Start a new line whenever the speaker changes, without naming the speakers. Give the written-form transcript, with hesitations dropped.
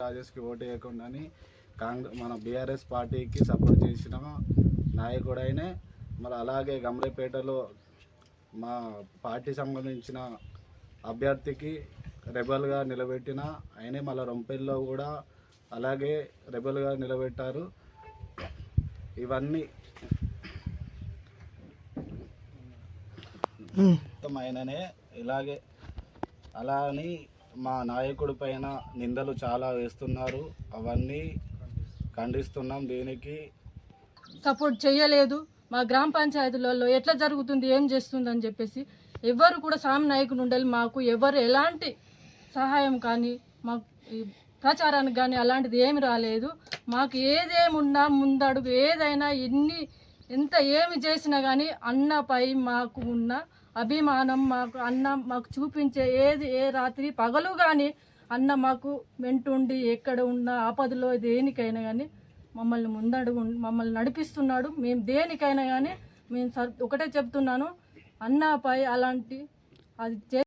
రాజేష్కి vote వేయకుండా అని మన బీఆర్ఎస్ పార్టీకి సపోర్ట్ చేసిన నాయకుడైనే. మరి అలాగే గమ్రేపేటలో మా పార్టీ సంబంధించిన అభ్యర్థికి రెబల్గా నిలబెట్టిన ఆయనే. మళ్ళీ రొంపెల్లో కూడా అలాగే రెబల్గా నిలబెట్టారు. ఇవన్నీ మొత్తం ఆయననే. ఇలాగే అలా అని మా నాయకుడి పైన నిందలు చాలా వేస్తున్నారు. అవన్నీ ఖండిస్తున్నాం. దీనికి
సపోర్ట్ చేయలేదు. మా గ్రామ పంచాయతీలలో ఎట్లా జరుగుతుంది, ఏం చేస్తుంది అని చెప్పేసి ఎవరు కూడా సామి నాయకుడు ఉండాలి. మాకు ఎవరు ఎలాంటి సహాయం కానీ, మాకు ప్రచారానికి కానీ అలాంటిది ఏమి రాలేదు. మాకు ఏదేమున్నా ముందడుగు ఏదైనా ఎంత ఏమి చేసినా కానీ అన్నపై మాకు ఉన్న అభిమానం, మాకు చూపించే ఏ రాత్రి పగలు కానీ అన్న మాకు వెంటుండి ఎక్కడ ఉన్న ఆపదలో దేనికైనా కానీ మమ్మల్ని నడిపిస్తున్నాడు. మేము దేనికైనా కానీ మేము ఒకటే చెప్తున్నాను, అన్నపై అలాంటి అది